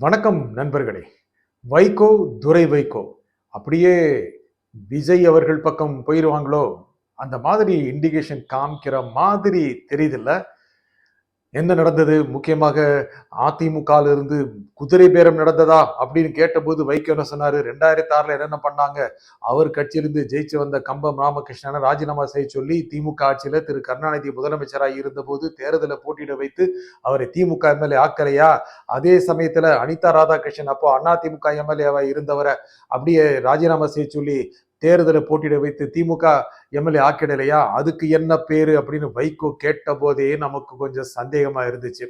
வணக்கம் நண்பர்களே. வைகோ, துரை வைகோ அப்படியே விஜய் அவர்கள் பக்கம் போயிருவாங்களோ அந்த மாதிரி இண்டிகேஷன் காமிக்கிற மாதிரி தெரியுதுல்ல. என்ன நடந்தது? முக்கியமாக அதிமுகல இருந்து குதிரை பேரம் நடந்ததா அப்படின்னு கேட்டபோது வைகோ என்ன சொன்னாரு? 2006ல என்னென்ன பண்ணாங்க? அவர் கட்சியிலிருந்து ஜெயிச்சு வந்த கம்பம் ராமகிருஷ்ணனை ராஜினாமா செய்ய சொல்லி திமுக ஆட்சியில திரு கருணாநிதி முதலமைச்சராக இருந்தபோது தேர்தலை போட்டியிட வைத்து அவரை திமுக எம்எல்ஏ ஆக்கலையா? அதே சமயத்துல அனிதா ராதாகிருஷ்ணன் அப்போ அதிமுக எம்எல்ஏவா இருந்தவரை அப்படியே ராஜினாமா செய்ய சொல்லி தேர்தலை போட்டியிட வைத்து திமுக எம்எல்ஏ ஆக்கிடலையா? அதுக்கு என்ன பேரு அப்படின்னு வைகோ கேட்ட போதே நமக்கு கொஞ்சம் சந்தேகமா இருந்துச்சு.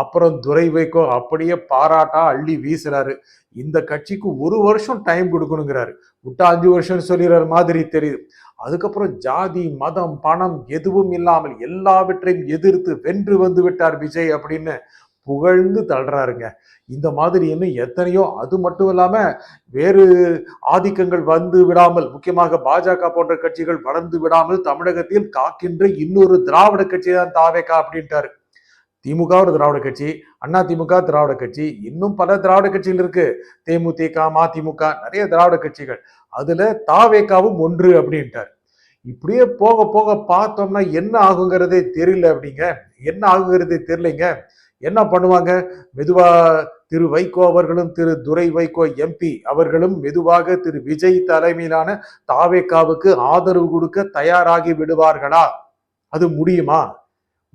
அப்புறம் துரை வைகோ அப்படியே பாராட்டா அள்ளி வீசுறாரு. இந்த கட்சிக்கு 1 வருஷம் டைம் கொடுக்கணுங்கிறாரு. விட்டா 5 வருஷம் சொல்லிடுற மாதிரி தெரியுது. அதுக்கப்புறம் ஜாதி, மதம், பணம் எதுவும் இல்லாமல் எல்லாவற்றையும் எதிர்த்து வென்று வந்து விட்டார் விஜய் அப்படின்னு புகழ்ந்து தள்ளுறாருங்க. இந்த மாதிரி இன்னும் எத்தனையோ, அது மட்டும் இல்லாம வேறு ஆதிக்கங்கள் வந்து விடாமல், முக்கியமாக பாஜக போன்ற கட்சிகள் வளர்ந்து விடாமல் தமிழகத்தில் காக்கின்ற இன்னொரு திராவிட கட்சி தான் தாவேகா அப்படின்ட்டாரு. திமுக ஒரு திராவிட கட்சி, அதிமுக திராவிட கட்சி, இன்னும் பல திராவிட கட்சிகள் இருக்கு. தேமுதிக, மதிமுக, நிறைய திராவிட கட்சிகள். அதுல தாவேகாவும் ஒன்று அப்படின்ட்டார். இப்படியே போக போக பார்த்தோம்னா என்ன ஆகுங்கிறதே தெரியல அப்படிங்க. என்ன ஆகுங்கிறதே தெரியலைங்க. என்ன பண்ணுவாங்க? மெதுவா திரு வைகோ அவர்களும் திரு துரை வைகோ எம்பி அவர்களும் மெதுவாக திரு விஜய் தலைமையிலான தாவேகாவுக்கு ஆதரவு கொடுக்க தயாராகி விடுவார்களா? அது முடியுமா?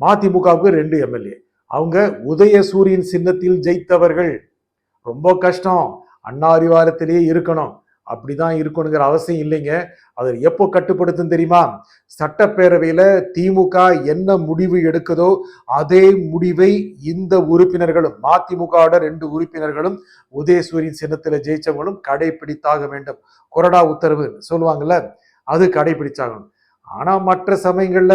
மதிமுகவுக்கு 2 எம்எல்ஏ, அவங்க உதயசூரியன் சின்னத்தில் ஜெயித்தவர்கள். ரொம்ப கஷ்டம். அண்ணா அறிவாலயத்திலேயே இருக்கணும். அப்படிதான் இருக்கணுங்கிற அவசியம் இல்லைங்க. அதை எப்போ கட்டுப்படுத்தும் தெரியுமா? சட்டப்பேரவையில திமுக என்ன முடிவு எடுக்குதோ அதே முடிவை இந்த உறுப்பினர்களும், மதிமுகவோட 2 உறுப்பினர்களும் உதயசூரியன் சின்னத்துல ஜெயிச்சவங்களும் கடைபிடித்தாக வேண்டும். கொறடா உத்தரவு சொல்லுவாங்கல்ல, அது கடைபிடிச்சாகணும். ஆனா மற்ற சமயங்கள்ல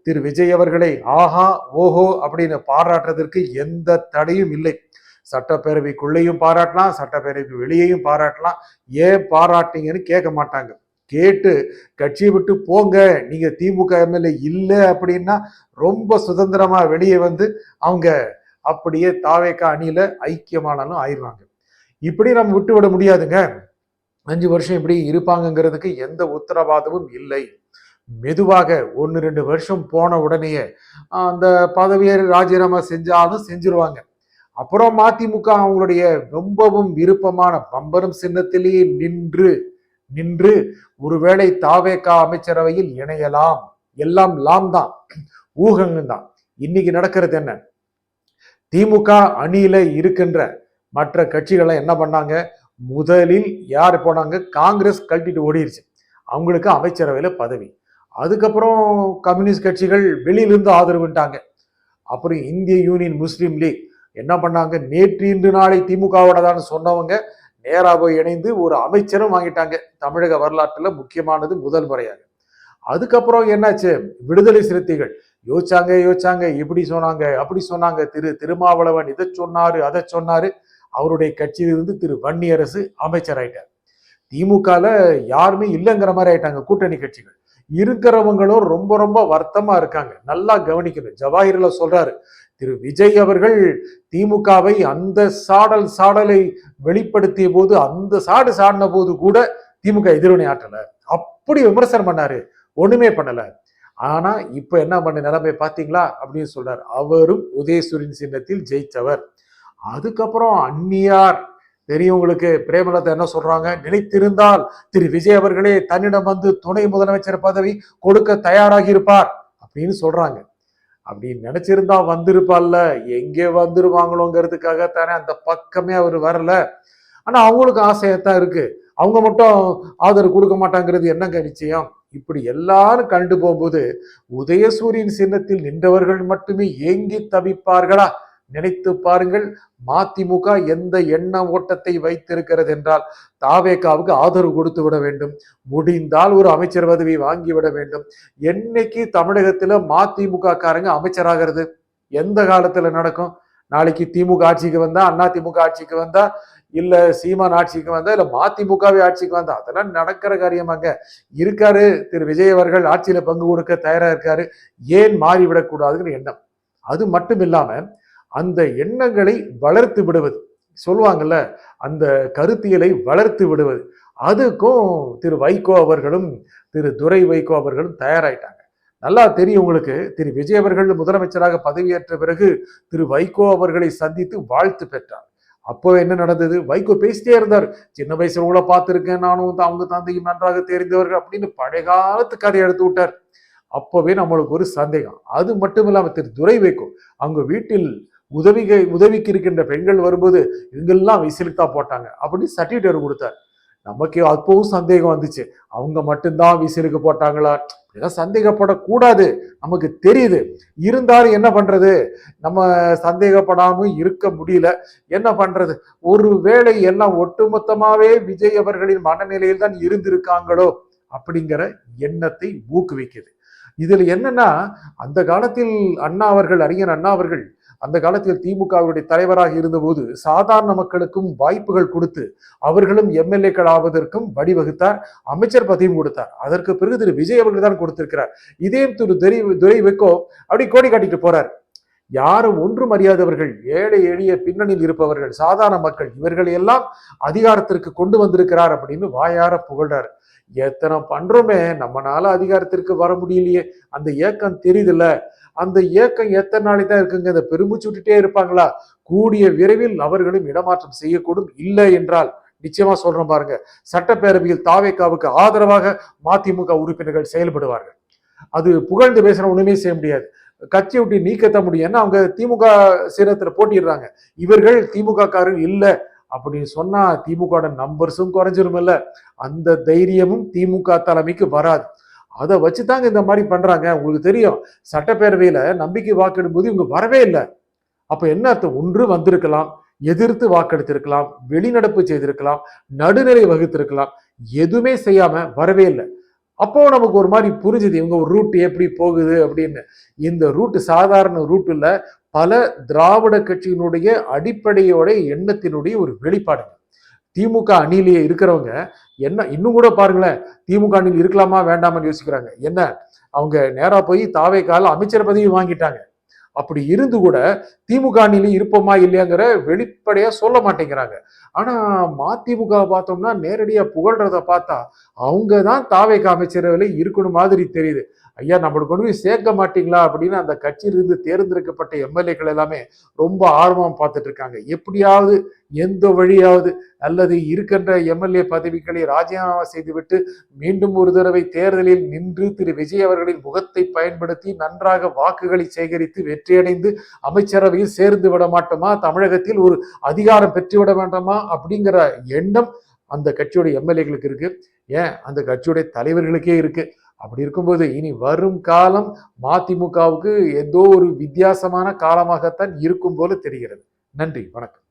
திரு விஜய் அவர்களை ஆஹா ஓஹோ அப்படின்னு பாராட்டுறதற்கு எந்த தடையும் இல்லை. சட்டப்பேரவைக்குள்ளேயும் பாராட்டலாம், சட்டப்பேரவைக்கு வெளியேயும் பாராட்டலாம். ஏன் பாராட்டிங்கன்னு கேட்க மாட்டாங்க. கேட்டு கட்சியை விட்டு போங்க, நீங்க திமுக எம்எல்ஏ இல்லை அப்படின்னா ரொம்ப சுதந்திரமா வெளியே வந்து அவங்க அப்படியே தாவேகா அணியில ஐக்கியமானாலும் ஆயிடுவாங்க. இப்படி நம்ம விட்டு விட முடியாதுங்க. 5 வருஷம் இப்படி இருப்பாங்கிறதுக்கு எந்த உத்தரவாதமும் இல்லை. மெதுவாக 1-2 வருஷம் போன உடனேயே அந்த பதவியை ராஜினாமா செஞ்சாலும் செஞ்சிருவாங்க. அப்புறம் மதிமுக அவங்களுடைய ரொம்பவும் விருப்பமான பம்பரம் சின்னத்திலேயே நின்று ஒருவேளை தாவேகா அமைச்சரவையில் இணையலாம். எல்லாம் லாம் தான், ஊகங்கள் தான். இன்னைக்கு நடக்கிறது என்ன? திமுக அணியில இருக்கின்ற மற்ற கட்சிகளை என்ன பண்ணாங்க? முதலில் யார் போனாங்க? காங்கிரஸ் கழட்டிட்டு ஓடிடுச்சு. அவங்களுக்கு அமைச்சரவையில பதவி. அதுக்கப்புறம் கம்யூனிஸ்ட் கட்சிகள் வெளியிலிருந்து ஆதரவுட்டாங்க. அப்புறம் இந்திய யூனியன் முஸ்லீம் லீக் என்ன பண்ணாங்க? நேற்று இன்று நாளை திமுகவோட தான் சொன்னவங்க நேரா போய் இணைந்து ஒரு அமைச்சரும் வாங்கிட்டாங்க. தமிழக வரலாற்றுல முக்கியமானது முதல் முறையாக. அதுக்கப்புறம் என்னாச்சு? விடுதலை சிறுத்தைகள் யோசிச்சாங்க, இப்படி சொன்னாங்க அப்படி சொன்னாங்க. திருமாவளவன் இதை சொன்னாரு அதை சொன்னாரு. அவருடைய கட்சியிலிருந்து திரு வன்னியரசு அமைச்சர் ஆயிட்டார். திமுகல யாருமே இல்லைங்கிற மாதிரி ஆயிட்டாங்க கூட்டணி கட்சிகள். இருக்கிறவங்களும் ரொம்ப ரொம்ப வருத்தமா இருக்காங்க. நல்லா கவனிக்கணும். ஜவாஹிர்ல சொல்றாரு, திரு விஜய் அவர்கள் திமுகவை அந்த சாடலை வெளிப்படுத்திய போது, அந்த சாடின போது கூட திமுக எதிர்வினை ஆற்றல. அப்படி விமர்சனம் பண்ணாரு, ஒண்ணுமே பண்ணல. ஆனா இப்ப என்ன பண்ண நிலைமை பாத்தீங்களா அப்படின்னு சொல்றாரு. அவரும் உதயசூரியன் சின்னத்தில் ஜெயிச்சவர். அதுக்கப்புறம் அந்நியார் தெரியும் உங்களுக்கு. பிரேமலதா என்ன சொல்றாங்க? நினைத்திருந்தால் திரு விஜய் அவர்களே தன்னிடம் வந்து துணை முதலமைச்சர் பதவி கொடுக்க தயாராகி இருப்பார் அப்படின்னு சொல்றாங்க. அப்படி நினைச்சிருந்தா வந்திருப்பார்ல, எங்கே வந்துருவாங்களோங்கிறதுக்காகத்தானே அந்த பக்கமே அவர் வரல. ஆனா அவங்களுக்கு ஆசையத்தான் இருக்கு. அவங்க மட்டும் ஆதரவு கொடுக்க மாட்டாங்கிறது என்னங்க நிச்சயம்? இப்படி எல்லாரும் கண்டு போகும்போது உதயசூரியன் சின்னத்தில் நின்றவர்கள் மட்டுமே ஏங்கி தவிப்பார்களா? நினைத்து பாருங்கள். மதிமுக எந்த எண்ண ஓட்டத்தை வைத்திருக்கிறது என்றால் தாவேகாவுக்கு ஆதரவு கொடுத்து விட வேண்டும். முடிந்தால் ஒரு அமைச்சர் பதவி வாங்கி விட வேண்டும். என்னைக்கு தமிழகத்துல மதிமுக காரங்க அமைச்சராகிறது? எந்த காலத்துல நடக்கும்? நாளைக்கு திமுக ஆட்சிக்கு வந்தா, அதிமுக ஆட்சிக்கு வந்தா, இல்ல சீமான் ஆட்சிக்கு வந்தா, இல்ல மதிமுகவே ஆட்சிக்கு வந்தா, அதெல்லாம் நடக்கிற காரியமாங்க. இருக்காரு திரு விஜய் அவர்கள், ஆட்சியில பங்கு கொடுக்க தயாரா இருக்காரு. ஏன் மாறிவிடக்கூடாதுங்கிற எண்ணம். அது மட்டும் இல்லாம அந்த எண்ணங்களை வளர்த்து விடுவது. சொல்லுவாங்கல்ல, அந்த கருத்தியலை வளர்த்து விடுவது. அதுக்கும் திரு வைகோ அவர்களும் திரு துரை வைகோ அவர்களும் தயாராயிட்டாங்க. நல்லா தெரியும் உங்களுக்கு, திரு விஜய் அவர்கள் முதலமைச்சராக பதவியேற்ற பிறகு திரு வைகோ அவர்களை சந்தித்து வாழ்த்து பெற்றார். அப்போ என்ன நடந்தது? வைகோ பேசிட்டே இருந்தார். சின்ன வயசுல கூட பார்த்திருக்கேன், நானும் அவங்க தந்தையும் நன்றாக தெரிந்தவர்கள் அப்படின்னு பழைய காலத்து கதையை எடுத்து விட்டார். அப்பவே நம்மளுக்கு ஒரு சந்தேகம். அது மட்டும் இல்லாம திரு துரை வைகோ அவங்க வீட்டில் உதவிக்கு இருக்கின்ற பெண்கள் வரும்போது இவங்கெல்லாம் விசிலுக்கு தான் போட்டாங்க அப்படின்னு சர்டிபிகேட் கொடுத்தார். நமக்கு அப்பவும் சந்தேகம் வந்துச்சு, அவங்க மட்டும்தான் விசிலுக்கு போட்டாங்களா? இதெல்லாம் சந்தேகப்படக்கூடாது, நமக்கு தெரியுது. இருந்தாலும் என்ன பண்றது, நம்ம சந்தேகப்படாம இருக்க முடியல. என்ன பண்றது, ஒருவேளை எல்லாம் ஒட்டுமொத்தமாவே விஜய் அவர்களின் மனநிலையில் தான் இருந்திருக்காங்களோ அப்படிங்கிற எண்ணத்தை ஊக்குவிக்குது. இதுல என்னன்னா, அந்த காலத்தில் அறிஞர் அண்ணா அவர்கள் அந்த காலத்தில் திமுகவுடைய தலைவராக இருந்தபோது சாதாரண மக்களுக்கும் வாய்ப்புகள் கொடுத்து அவர்களும் எம்எல்ஏக்கள் ஆவதற்கும் வழிவகுத்தார். அமைச்சர் பதவியும் கொடுத்தார். அதற்கு பிறகு திரு விஜய் அவர்கள் தான் கொடுத்திருக்கிறார். இதே திரு துரை வைகோ அப்படி கோடி காட்டிட்டு போறார். யாரும் ஒன்றும் அறியாதவர்கள், ஏழை எளிய பின்னணியில் இருப்பவர்கள், சாதாரண மக்கள், இவர்களை எல்லாம் அதிகாரத்திற்கு கொண்டு வந்திருக்கிறார் அப்படின்னு வாயார புகழ்றாரு. எத்தனை பண்றோமே, நம்மளால அதிகாரத்திற்கு வர முடியலையே, அந்த ஏக்கம் தெரியுதுல்ல. அந்த ஏக்கம் எத்தனை நாளைக்கு தான் இருக்குங்க? இந்த பெருமூச்சு விட்டுட்டே இருப்பாங்களா? கூடிய விரைவில் அவர்களும் இடமாற்றம் செய்யக்கூடும். இல்லை என்றால் நிச்சயமா சொல்றேன் பாருங்க, சட்டப்பேரவையில் தாவேகாவுக்கு ஆதரவாக மதிமுக உறுப்பினர்கள் செயல்படுவார்கள். அது புகழ்ந்து பேசுற ஒண்ணுமே செய்ய முடியாது. கட்சி விட்டு நீக்கத்த முடியும். ஏன்னா அவங்க திமுக சீரத்துல போட்டிடுறாங்க. இவர்கள் திமுக காரர்கள் இல்ல அப்படின்னு சொன்னா திமுக நம்பர்ஸும் குறைஞ்சிரும். இல்ல, அந்த தைரியமும் திமுக தலைமைக்கு வராது. அதை வச்சுதாங்க இந்த மாதிரி பண்றாங்க. உங்களுக்கு தெரியும், சட்டப்பேரவையில நம்பிக்கை வாக்கெடுக்கும் போது இவங்க வரவே இல்லை. அப்ப என்ன அர்த்தம்? ஒன்று வந்திருக்கலாம், எதிர்த்து வாக்கெடுத்திருக்கலாம், வெளிநடப்பு செய்திருக்கலாம், நடுநிலை வகுத்திருக்கலாம், எதுவுமே செய்யாம வரவே இல்லை. அப்போ நமக்கு ஒரு மாதிரி புரிஞ்சுது இவங்க ஒரு ரூட் எப்படி போகுது அப்படின்னு. இந்த ரூட் சாதாரண ரூட் இல்ல, பல திராவிட கட்சியினுடைய அடிப்படையோட எண்ணத்தினுடைய ஒரு வெளிப்பாடு. திமுக அணியிலேயே இருக்கிறவங்க என்ன இன்னும் கூட பாருங்களேன், திமுக அணியில் இருக்கலாமா வேண்டாமான்னு யோசிக்கிறாங்க. என்ன, அவங்க நேரா போய் தாவேகால அமைச்சர் பதவி வாங்கிட்டாங்க. அப்படி இருந்து கூட திமுக அணியில இருப்போமா இல்லையாங்கிற வெளிப்படையா சொல்ல மாட்டேங்கிறாங்க. ஆனா மதிமுக பார்த்தோம்னா நேரடியா புகழ்றத பார்த்தா அவங்க தான் தாவேக அமைச்சரவையில இருக்கணும் மாதிரி தெரியுது. ஐயா, நம்மளுக்கு கொண்டு போய் சேர்க்க மாட்டீங்களா அப்படின்னு அந்த கட்சியிலிருந்து தேர்ந்தெடுக்கப்பட்ட எம்எல்ஏக்கள் எல்லாமே ரொம்ப ஆர்வம் பார்த்துட்டு இருக்காங்க. எப்படியாவது எந்த வழியாவது அல்லது இருக்கின்ற எம்எல்ஏ பதவிகளை ராஜினாமா செய்துவிட்டு மீண்டும் ஒரு தடவை தேர்தலில் நின்று திரு விஜய் அவர்களின் முகத்தை பயன்படுத்தி நன்றாக வாக்குகளை சேகரித்து வெற்றியடைந்து அமைச்சரவையில் சேர்ந்து விட மாட்டோமா, தமிழகத்தில் ஒரு அதிகாரம் பெற்றுவிட வேண்டாமா அப்படிங்கிற எண்ணம் அந்த கட்சியோட எம்எல்ஏக்களுக்கு இருக்கு. ஏன், அந்த கட்சியுடைய தலைவர்களுக்கே இருக்கு. அப்படி இருக்கும்போது இனி வரும் காலம் மதிமுகவுக்கு ஏதோ ஒரு வித்தியாசமான காலமாகத்தான் இருக்கும் போல தெரிகிறது. நன்றி, வணக்கம்.